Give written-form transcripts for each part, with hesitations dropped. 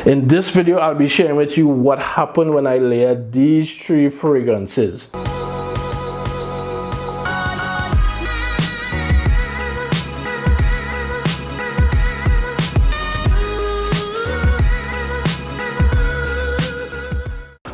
In this video, I'll be sharing with you what happened when I layered these 3 fragrances.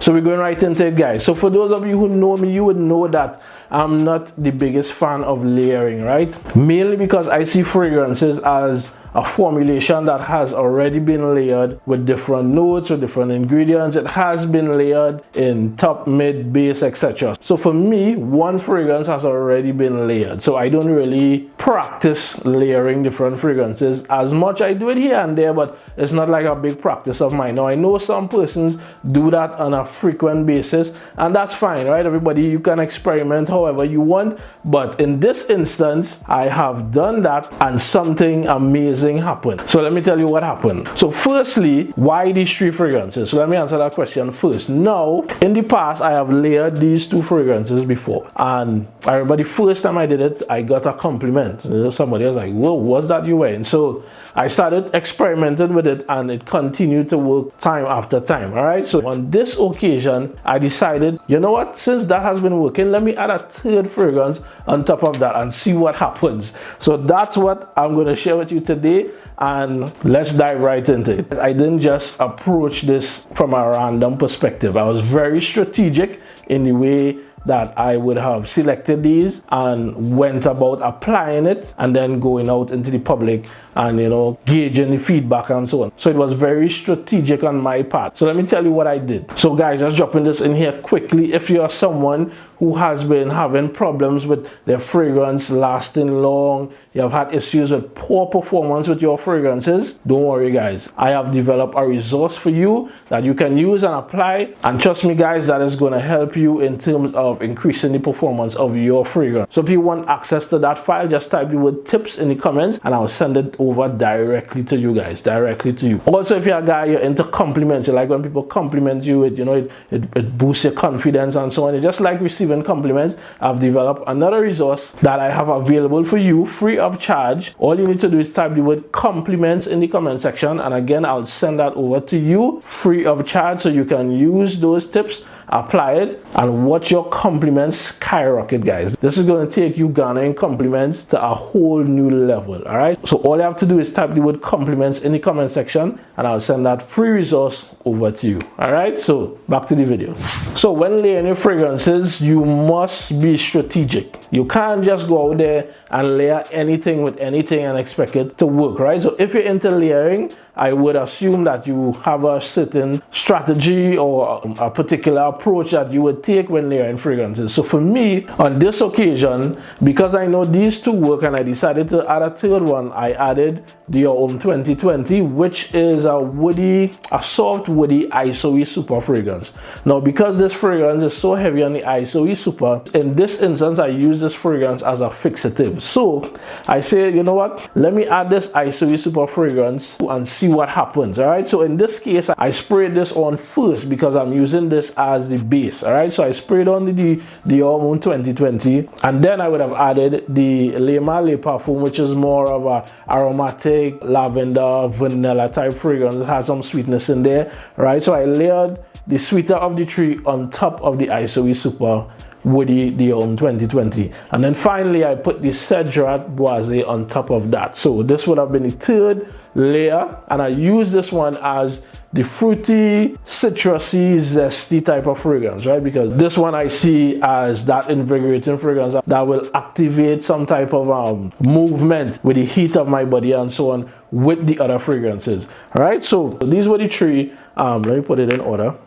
So we're going right into it, guys. So for those of you who know me, you would know that I'm not the biggest fan of layering, right? Mainly because I see fragrances as a formulation that has already been layered with different notes, with different ingredients. It has been layered in top, mid, base, etc. So for me, one fragrance has already been layered. So I don't really practice layering different fragrances as much. I do it here and there, but it's not like a big practice of mine. Now I know some persons do that on a frequent basis, and that's fine, right? Everybody, you can experiment however you want, but in this instance, I have done that and something amazing happened. So let me tell you what happened. So firstly, why these 3 fragrances? So let me answer that question first. Now, in the past, I have layered these 2 fragrances before, and I remember the first time I did it, I got a compliment. Somebody was like, whoa, what's that you wearing? So I started experimenting with it, and it continued to work time after time. All right, so on this occasion, I decided, you know what, since that has been working, let me add a 3rd fragrance on top of that and see what happens. So that's what I'm going to share with you today, and let's dive right into it. I didn't just approach this from a random perspective. I was very strategic in the way that I would have selected these and went about applying it and then going out into the public and, you know, gauging the feedback and so on. So it was very strategic on my part. So let me tell you what I did. So guys, just dropping this in here quickly. If you're someone who has been having problems with their fragrance lasting long, you have had issues with poor performance with your fragrances, don't worry guys. I have developed a resource for you that you can use and apply, and trust me guys, that is going to help you in terms of increasing the performance of your fragrance. So if you want access to that file, just type the word tips in the comments and I'll send it over directly to you guys, directly to you. Also, if you're a guy, you're into compliments, you like when people compliment you, it boosts your confidence and so on. You just like receiving compliments. I've developed another resource that I have available for you free of charge. All you need to do is type the word compliments in the comment section, and again, I'll send that over to you free of charge so you can use those tips, apply it, and watch your compliments skyrocket, guys. This is going to take you garnering compliments to a whole new level. All right, so all you have to do is type the word compliments in the comment section and I'll send that free resource over to you. All right, so back to the video. So when layering your fragrances, you must be strategic. You can't just go out there and layer anything with anything and expect it to work, right? So if you're into layering, I would assume that you have a certain strategy or a particular approach that you would take when layering fragrances. So for me, on this occasion, because I know these 2 work and I decided to add a 3rd one, I added Dior Homme 2020, which is a soft woody ISOE super fragrance. Now, because this fragrance is so heavy on the ISOE super, in this instance, I use this fragrance as a fixative. So I say, you know what, let me add this ISOE super fragrance and see what happens. All right, so in this case, I sprayed this on first because I'm using this as the base. All right, so I sprayed on the Dior Homme 2020, and then I would have added the Le Male Parfum, which is more of a aromatic lavender vanilla type fragrance. It has some sweetness in there, right? So I layered the sweeter of the 3 on top of the ISOE super woody Dior Homme 2020, and then finally I put the Cedrat Boisé on top of that. So this would have been the 3rd layer, and I use this one as the fruity, citrusy, zesty type of fragrance, right? Because this one I see as that invigorating fragrance that will activate some type of movement with the heat of my body and so on with the other fragrances. All right, so these were the 3. Let me put it in order.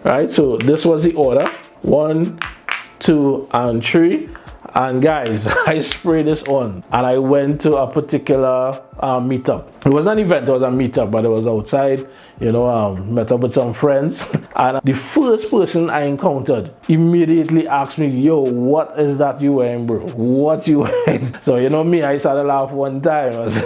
Right, so this was the order: 1, 2, and 3. And guys, I sprayed this on and I went to a particular meetup. It was an event, it was a meetup, but it was outside, you know, met up with some friends. And the first person I encountered immediately asked me, yo, what is that you wearing, bro? What you wearing? So, you know me, I started laugh one time. I was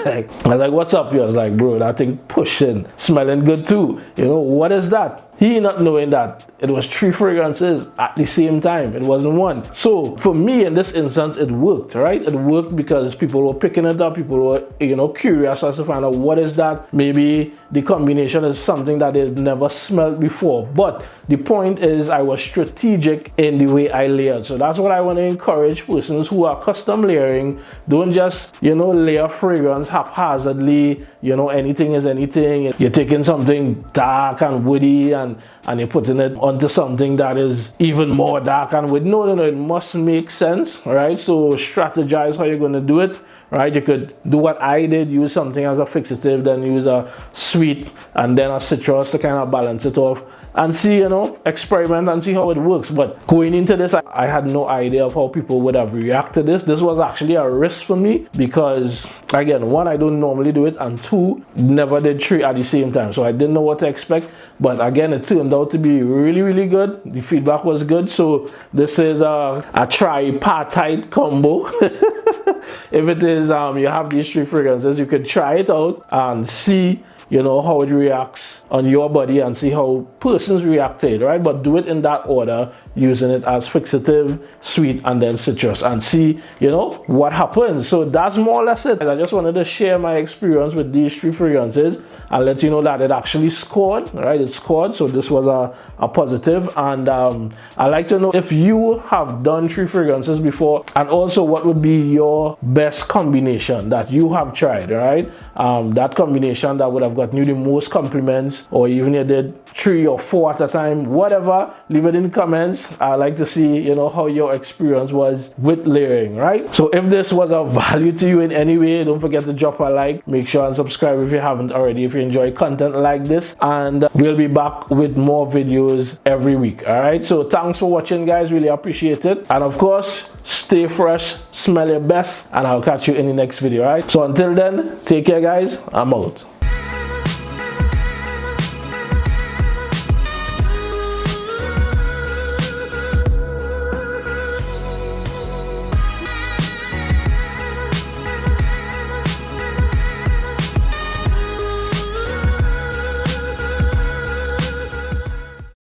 like, what's up? I was like, bro, that thing pushing, smelling good too. You know, what is that? he not knowing that it was 3 fragrances at the same time. It wasn't one. So for me in this instance, it worked, right? It worked because people were picking it up. People were, you know, curious as to find out what is that. Maybe the combination is something that they've never smelled before. But the point is, I was strategic in the way I layered. So that's what I want to encourage persons who are custom layering. Don't just, you know, layer fragrance haphazardly. You know, anything is anything. You're taking something dark and woody and you're putting it onto something that is even more dark and woody. No, it must make sense, right? So strategize how you're going to do it, right? You could do what I did, use something as a fixative, then use a sweet and then a citrus to kind of balance it off. And see, you know, experiment and see how it works. But going into this, I had no idea of how people would have reacted to this. This was actually a risk for me because, again, one, I don't normally do it, and two, never did 3 at the same time. So I didn't know what to expect. But again, it turned out to be really, really good. The feedback was good. So this is a tripartite combo. If it is, you have these 3 fragrances, you could try it out and see, you know, how it reacts on your body and see how persons react to it, right? But do it in that order, using it as fixative, sweet, and then citrus, and see, you know, what happens. So that's more or less it. I just wanted to share my experience with these 3 fragrances and let you know that it actually scored, right? It scored, so this was a positive. And I'd like to know if you have done 3 fragrances before, and also what would be your best combination that you have tried, right? That combination that would have gotten you the most compliments, or even you did 3 or 4 at a time, whatever, leave it in the comments. I like to see, you know, how your experience was with layering, right? So if this was of value to you in any way, don't forget to drop a like, make sure and subscribe if you haven't already, if you enjoy content like this, and we'll be back with more videos every week. All right, so thanks for watching, guys, really appreciate it. And of course, stay fresh, smell your best, and I'll catch you in the next video. All right, so until then, take care, guys. I'm out.